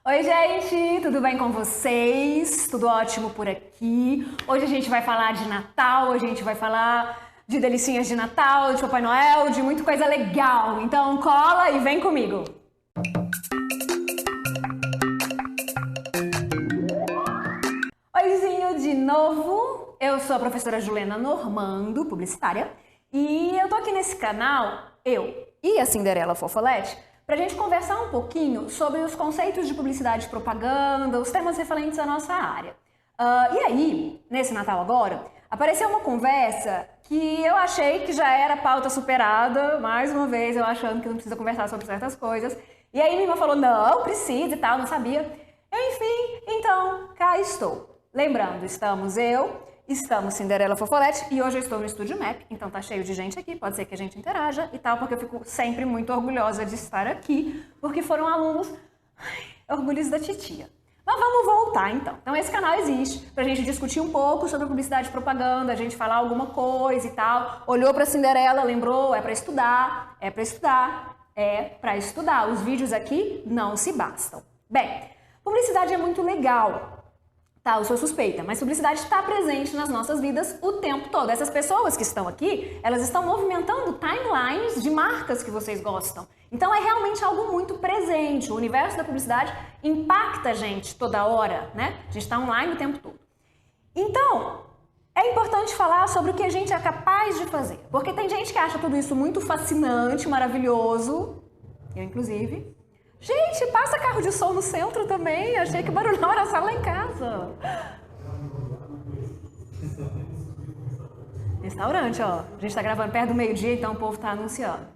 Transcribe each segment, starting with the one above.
Oi, gente, tudo bem com vocês? Tudo ótimo por aqui. Hoje a gente vai falar de Natal, hoje a gente vai falar de delicinhas de Natal, de Papai Noel, de muita coisa legal. Então cola e vem comigo. Oizinho de novo, eu sou a professora Juliana Normando, publicitária, e eu tô aqui nesse canal, eu e a Cinderela Fofolete, pra gente conversar um pouquinho sobre os conceitos de publicidade e propaganda, os temas referentes à nossa área. E aí, nesse Natal agora, apareceu uma conversa que eu achei que já era pauta superada, mais uma vez eu achando que não precisa conversar sobre certas coisas, e aí minha irmã falou, não, precisa e tal, não sabia. Enfim, então, cá estou. Lembrando, estamos Cinderela Fofolete e hoje eu estou no Estúdio MAP, então tá cheio de gente aqui, pode ser que a gente interaja e tal, porque eu fico sempre muito orgulhosa de estar aqui, porque foram alunos orgulhosos da titia. Mas vamos voltar então. Então esse canal existe pra gente discutir um pouco sobre publicidade e propaganda, a gente falar alguma coisa e tal. Olhou pra Cinderela, lembrou, é pra estudar, é pra estudar, é pra estudar. Os vídeos aqui não se bastam. Bem, publicidade é muito legal. Tá, eu sou suspeita, mas publicidade está presente nas nossas vidas o tempo todo. Essas pessoas que estão aqui, elas estão movimentando timelines de marcas que vocês gostam. Então é realmente algo muito presente. O universo da publicidade impacta a gente toda hora, né? A gente está online o tempo todo. Então, é importante falar sobre o que a gente é capaz de fazer. Porque tem gente que acha tudo isso muito fascinante, maravilhoso. Eu, inclusive. Gente, passa carro de som no centro também. Achei que o barulhão era só lá em casa. Restaurante, ó. A gente tá gravando perto do meio-dia, então o povo tá anunciando.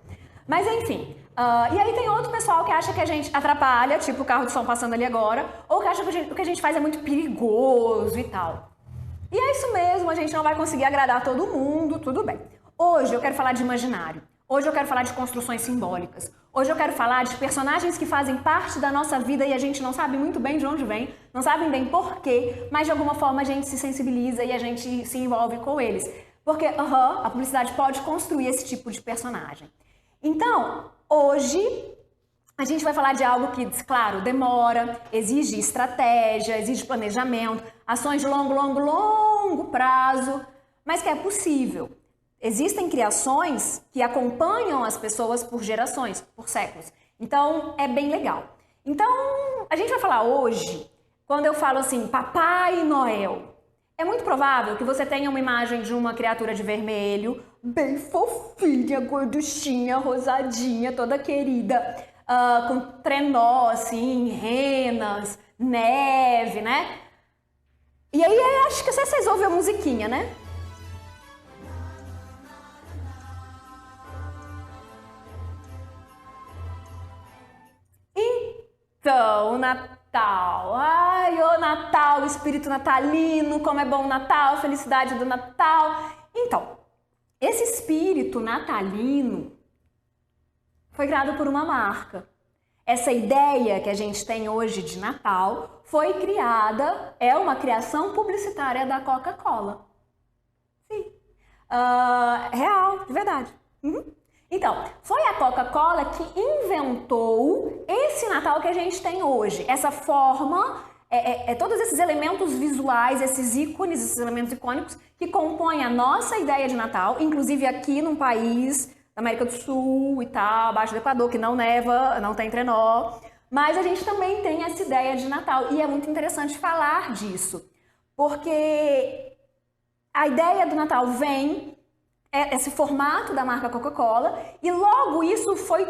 Mas enfim. E aí tem outro pessoal que acha que a gente atrapalha, tipo o carro de som passando ali agora, ou que acha que o que a gente faz é muito perigoso e tal. E é isso mesmo, a gente não vai conseguir agradar todo mundo, tudo bem. Hoje eu quero falar de imaginário. Hoje eu quero falar de construções simbólicas. Hoje eu quero falar de personagens que fazem parte da nossa vida e a gente não sabe muito bem de onde vem, não sabe bem porquê, mas de alguma forma a gente se sensibiliza e a gente se envolve com eles. Porque a publicidade pode construir esse tipo de personagem. Então, hoje a gente vai falar de algo que, claro, demora, exige estratégia, exige planejamento, ações de longo prazo, mas que é possível. Existem criações que acompanham as pessoas por gerações, por séculos. Então, é bem legal. Então, a gente vai falar hoje, quando eu falo assim, Papai Noel, é muito provável que você tenha uma imagem de uma criatura de vermelho, bem fofinha, gorduchinha, rosadinha, toda querida, com trenó, assim, renas, neve, né? E aí, acho que vocês ouvem a musiquinha, né? Então, Natal. Ai, ô Natal, espírito natalino, como é bom o Natal, felicidade do Natal. Então, esse espírito natalino foi criado por uma marca. Essa ideia que a gente tem hoje de Natal foi criada, é uma criação publicitária da Coca-Cola. Sim. Real, de verdade. Então, foi a Coca-Cola que inventou esse Natal que a gente tem hoje. Essa forma, todos esses elementos visuais, esses ícones, esses elementos icônicos que compõem a nossa ideia de Natal, inclusive aqui num país da América do Sul e tal, abaixo do Equador, que não neva, não tem trenó. Mas a gente também tem essa ideia de Natal e é muito interessante falar disso, porque a ideia do Natal vem... esse formato da marca Coca-Cola e logo isso foi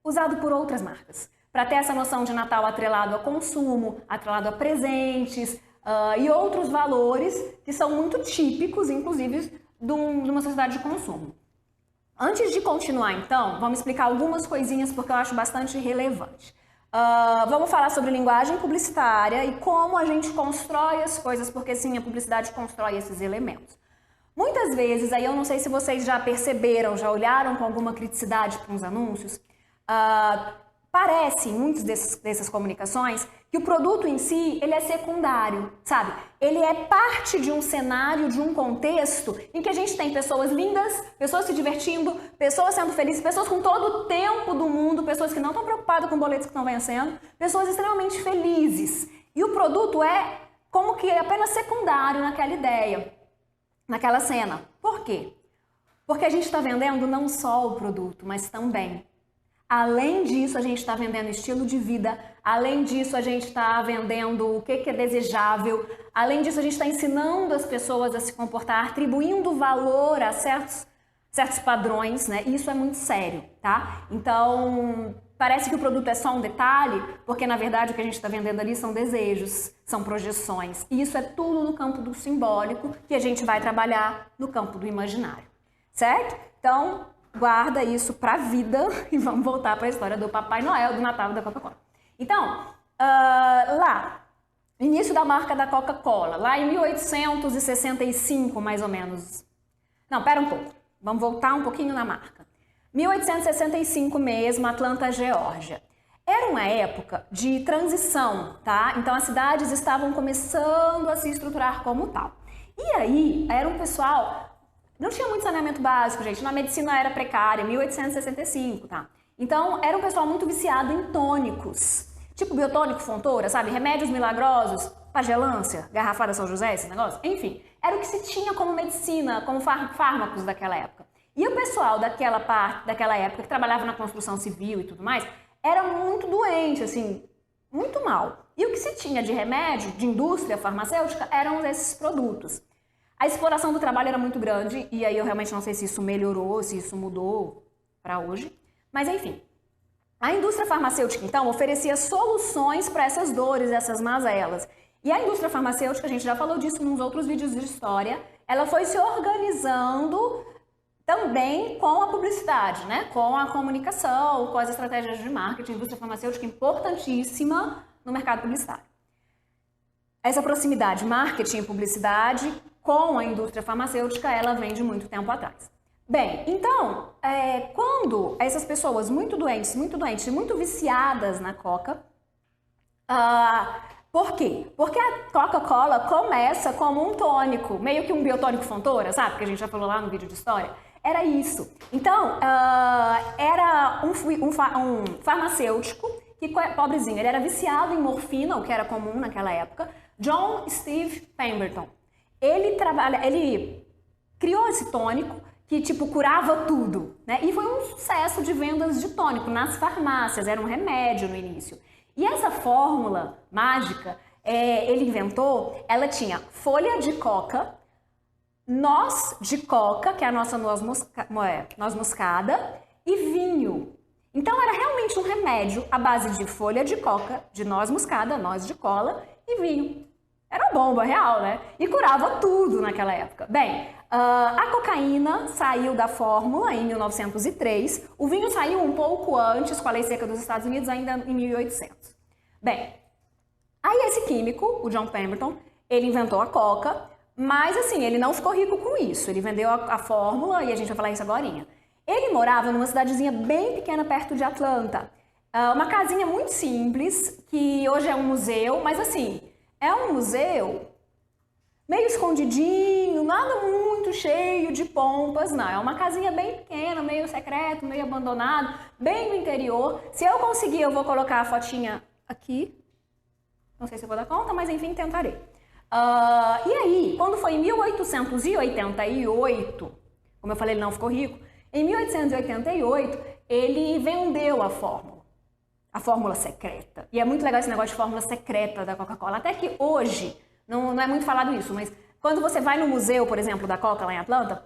usado por outras marcas para ter essa noção de Natal atrelado a consumo, atrelado a presentes e outros valores que são muito típicos, inclusive, de uma sociedade de consumo. Antes de continuar, então, vamos explicar algumas coisinhas porque eu acho bastante relevante. Vamos falar sobre linguagem publicitária e como a gente constrói as coisas, porque sim, a publicidade constrói esses elementos. Muitas vezes, aí eu não sei se vocês já perceberam, já olharam com alguma criticidade para uns anúncios, parece, em muitas dessas comunicações, que o produto em si, ele é secundário, sabe? Ele é parte de um cenário, de um contexto em que a gente tem pessoas lindas, pessoas se divertindo, pessoas sendo felizes, pessoas com todo o tempo do mundo, pessoas que não estão preocupadas com boletos que estão vencendo, pessoas extremamente felizes. E o produto é como que apenas secundário naquela ideia, naquela cena. Por quê? Porque a gente está vendendo não só o produto, mas também. Além disso, a gente está vendendo estilo de vida. Além disso, a gente está vendendo o que é desejável. Além disso, a gente está ensinando as pessoas a se comportar, atribuindo valor a certos padrões, né? Isso é muito sério, tá? Então, parece que o produto é só um detalhe, porque na verdade o que a gente está vendendo ali são desejos, são projeções. E isso é tudo no campo do simbólico que a gente vai trabalhar no campo do imaginário, certo? Então, guarda isso pra vida e vamos voltar para a história do Papai Noel, do Natal e da Coca-Cola. Então, lá, início da marca da Coca-Cola, lá em 1865, mais ou menos. Não, pera um pouco. Vamos voltar um pouquinho na marca. 1865 mesmo, Atlanta, Geórgia. Era uma época de transição, tá? Então as cidades estavam começando a se estruturar como tal. E aí, era um pessoal... Não tinha muito saneamento básico, gente. Na medicina era precária, 1865, tá? Então, era um pessoal muito viciado em tônicos. Tipo biotônico Fontoura, sabe? Remédios milagrosos, pagelância, garrafada São José, esse negócio. Enfim, era o que se tinha como medicina, como fármacos daquela época. E o pessoal daquela época, que trabalhava na construção civil e tudo mais, era muito doente, assim, muito mal. E o que se tinha de remédio, de indústria farmacêutica, eram esses produtos. A exploração do trabalho era muito grande, e aí eu realmente não sei se isso melhorou, se isso mudou para hoje. Mas enfim, a indústria farmacêutica, então, oferecia soluções para essas dores, essas mazelas. E a indústria farmacêutica, a gente já falou disso nos outros vídeos de história, ela foi se organizando também com a publicidade, né? Com a comunicação, com as estratégias de marketing. A indústria farmacêutica importantíssima no mercado publicitário. Essa proximidade, marketing e publicidade, com a indústria farmacêutica, ela vem de muito tempo atrás. Bem, então, quando essas pessoas muito doentes, muito viciadas na Coca, por quê? Porque a Coca-Cola começa como um tônico, meio que um biotônico Fontoura, sabe? Que a gente já falou lá no vídeo de história. Era isso. Então, era um farmacêutico, que pobrezinho, ele era viciado em morfina, o que era comum naquela época, John Steve Pemberton. Ele criou esse tônico que, tipo, curava tudo, né? E foi um sucesso de vendas de tônico nas farmácias, era um remédio no início. E essa fórmula mágica, ele inventou, ela tinha folha de coca, noz de coca, que é a nossa noz moscada, e vinho. Então era realmente um remédio à base de folha de coca, de noz moscada, noz de cola e vinho. Era bomba real, né? E curava tudo naquela época. Bem, a cocaína saiu da fórmula em 1903, o vinho saiu um pouco antes, com a lei seca dos Estados Unidos, ainda em 1800. Bem, aí esse químico, o John Pemberton, ele inventou a coca, mas assim, ele não ficou rico com isso, ele vendeu a fórmula, e a gente vai falar isso agorinha. Ele morava numa cidadezinha bem pequena perto de Atlanta, uma casinha muito simples, que hoje é um museu, mas assim, é um museu meio escondidinho, nada muito cheio de pompas, não. É uma casinha bem pequena, meio secreto, meio abandonado, bem do interior. Se eu conseguir, eu vou colocar a fotinha aqui. Não sei se eu vou dar conta, mas enfim, tentarei. E aí, quando foi em 1888, como eu falei, ele não ficou rico, em 1888, ele vendeu a fórmula secreta. E é muito legal esse negócio de fórmula secreta da Coca-Cola. Até que hoje, não é muito falado isso, mas quando você vai no museu, por exemplo, da Coca lá em Atlanta,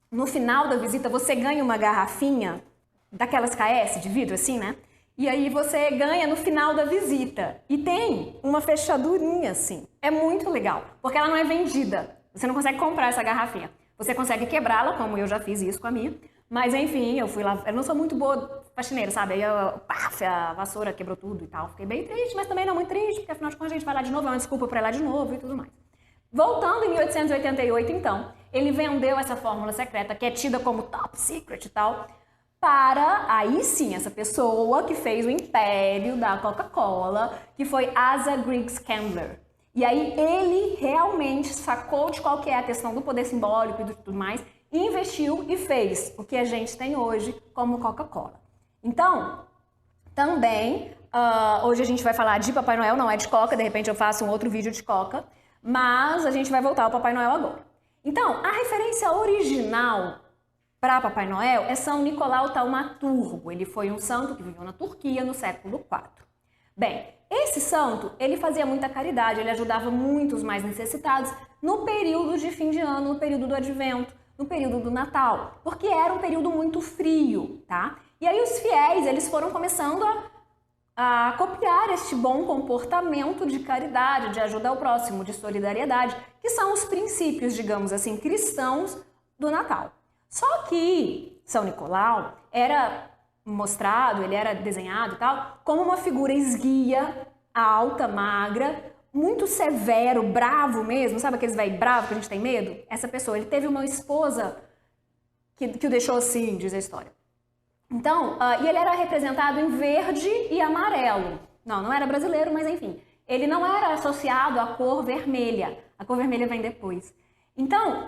no final da visita você ganha uma garrafinha daquelas KS de vidro assim, né? E aí você ganha no final da visita. E tem uma fechadurinha assim. É muito legal, porque ela não é vendida. Você não consegue comprar essa garrafinha. Você consegue quebrá-la, como eu já fiz isso com a minha. Mas enfim, eu fui lá, eu não sou muito boa faxineira, sabe? Aí a vassoura quebrou tudo e tal. Fiquei bem triste, mas também não muito triste, porque afinal de contas a gente vai lá de novo, é uma desculpa para ir lá de novo e tudo mais. Voltando em 1888, então, ele vendeu essa fórmula secreta, que é tida como top secret e tal, para, aí sim, essa pessoa que fez o império da Coca-Cola, que foi Asa Griggs Candler. E aí ele realmente sacou de qual que é a questão do poder simbólico e de tudo mais, e investiu e fez o que a gente tem hoje como Coca-Cola. Então, também, hoje a gente vai falar de Papai Noel, não é de Coca, de repente eu faço um outro vídeo de Coca, mas a gente vai voltar ao Papai Noel agora. Então, a referência original para Papai Noel é São Nicolau Taumaturgo. Ele foi um santo que viveu na Turquia no século IV. Bem, esse santo, ele fazia muita caridade, ele ajudava muitos mais necessitados no período de fim de ano, no período do Advento, no período do Natal, porque era um período muito frio, tá? E aí os fiéis, eles foram começando a copiar este bom comportamento de caridade, de ajuda ao próximo, de solidariedade, que são os princípios, digamos assim, cristãos do Natal. Só que São Nicolau era mostrado, ele era desenhado e tal, como uma figura esguia, alta, magra, muito severo, bravo mesmo, sabe aqueles velho bravo que a gente tem medo? Essa pessoa, ele teve uma esposa que o deixou assim, diz a história. Então, e ele era representado em verde e amarelo. Não era brasileiro, mas enfim. Ele não era associado à cor vermelha. A cor vermelha vem depois. Então,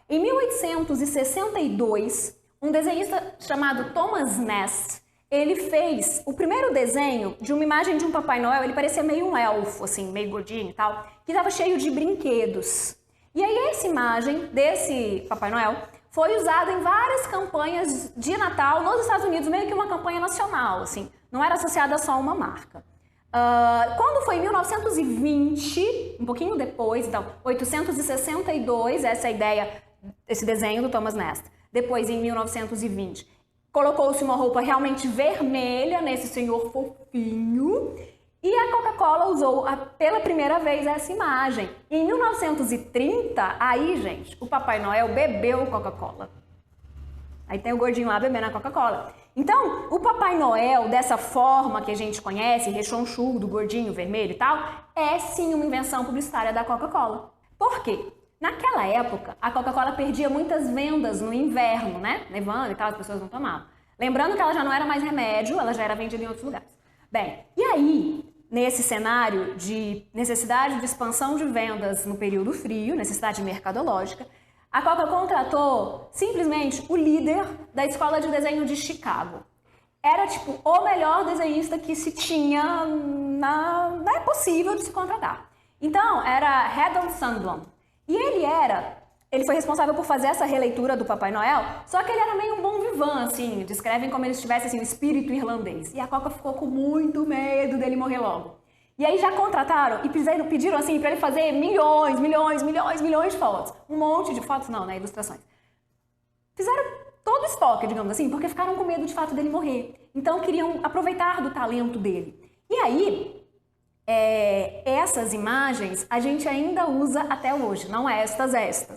em 1862, um desenhista chamado Thomas Nast, ele fez o primeiro desenho de uma imagem de um Papai Noel. Ele parecia meio um elfo, assim, meio gordinho e tal, que estava cheio de brinquedos. E aí essa imagem desse Papai Noel foi usada em várias campanhas de Natal nos Estados Unidos, meio que uma campanha nacional, assim, não era associada só a uma marca. Quando foi em 1920, um pouquinho depois, então, 862, essa ideia, esse desenho do Thomas Nast. Depois, em 1920, colocou-se uma roupa realmente vermelha nesse senhor fofinho e a Coca-Cola usou pela primeira vez essa imagem. Em 1930, aí, gente, o Papai Noel bebeu Coca-Cola. Aí tem o gordinho lá bebendo a Coca-Cola. Então, o Papai Noel, dessa forma que a gente conhece, rechonchudo, gordinho, vermelho e tal, é sim uma invenção publicitária da Coca-Cola. Por quê? Naquela época, a Coca-Cola perdia muitas vendas no inverno, né? Nevando e tal, as pessoas não tomavam. Lembrando que ela já não era mais remédio, ela já era vendida em outros lugares. Bem, e aí, nesse cenário de necessidade de expansão de vendas no período frio, necessidade mercadológica, a Coca contratou simplesmente o líder da escola de desenho de Chicago. Era tipo o melhor desenhista que se tinha, não é possível de se contratar. Então, era Haddon Sundblom. E ele foi responsável por fazer essa releitura do Papai Noel, só que ele era meio um bom vivant, assim, descrevem como ele estivesse assim, um espírito irlandês. E a Coca ficou com muito medo dele morrer logo. E aí já contrataram e pediram assim para ele fazer milhões de fotos. Um monte de fotos, não, né, ilustrações. Fizeram todo o estoque, digamos assim, porque ficaram com medo de fato dele morrer. Então queriam aproveitar do talento dele. E aí, essas imagens a gente ainda usa até hoje, não estas,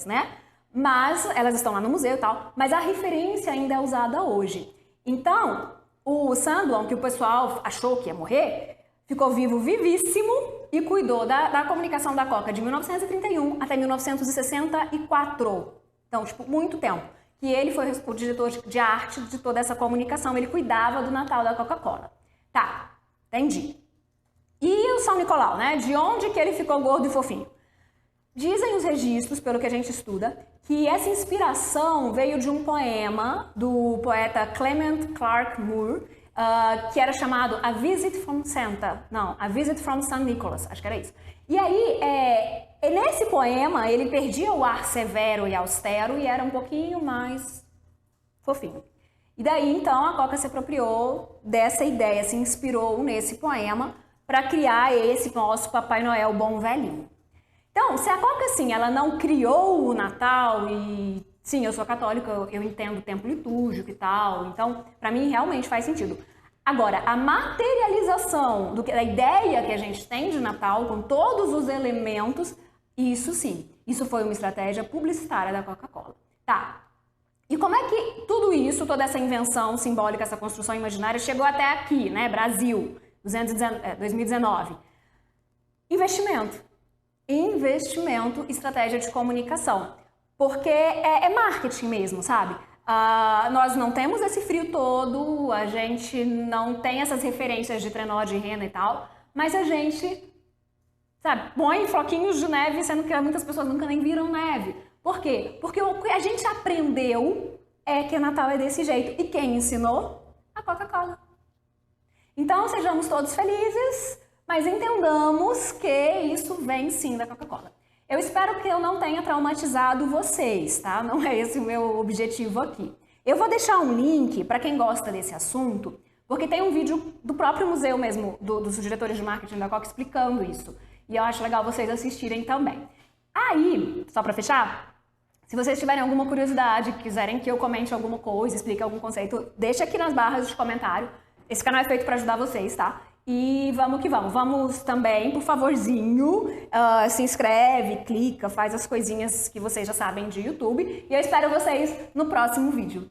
né? Mas elas estão lá no museu e tal, mas a referência ainda é usada hoje. Então, o Sundblom, que o pessoal achou que ia morrer, ficou vivíssimo e cuidou da comunicação da Coca de 1931 até 1964. Então, tipo, muito tempo. E ele foi o diretor de arte de toda essa comunicação, ele cuidava do Natal da Coca-Cola. Tá, entendi. E o São Nicolau, né? De onde que ele ficou gordo e fofinho? Dizem os registros, pelo que a gente estuda, que essa inspiração veio de um poema do poeta Clement Clarke Moore, que era chamado A Visit from Santa. Não, A Visit from St. Nicholas, acho que era isso. E aí, nesse poema, ele perdia o ar severo e austero e era um pouquinho mais fofinho. E daí, então, a Coca se apropriou dessa ideia, se inspirou nesse poema para criar esse nosso Papai Noel bom velhinho. Então, se a Coca, assim, ela não criou o Natal e... Sim, eu sou católica, eu entendo o tempo litúrgico e tal, então, para mim, realmente faz sentido. Agora, a materialização da ideia que a gente tem de Natal, com todos os elementos, isso sim, isso foi uma estratégia publicitária da Coca-Cola. Tá, e como é que tudo isso, toda essa invenção simbólica, essa construção imaginária, chegou até aqui, né, Brasil, 2019? Investimento, estratégia de comunicação. Porque é marketing mesmo, sabe? Nós não temos esse frio todo, a gente não tem essas referências de trenó, de rena e tal, mas a gente, sabe, põe floquinhos de neve, sendo que muitas pessoas nunca nem viram neve. Por quê? Porque o que a gente aprendeu é que Natal é desse jeito. E quem ensinou? A Coca-Cola. Então, sejamos todos felizes, mas entendamos que isso vem sim da Coca-Cola. Eu espero que eu não tenha traumatizado vocês, tá? Não é esse o meu objetivo aqui. Eu vou deixar um link para quem gosta desse assunto, porque tem um vídeo do próprio museu mesmo, dos diretores de marketing da Coca explicando isso. E eu acho legal vocês assistirem também. Aí, só para fechar, se vocês tiverem alguma curiosidade, quiserem que eu comente alguma coisa, explique algum conceito, deixa aqui nas barras de comentário. Esse canal é feito para ajudar vocês, tá? E vamos que vamos. Vamos também, por favorzinho, se inscreve, clica, faz as coisinhas que vocês já sabem de YouTube. E eu espero vocês no próximo vídeo.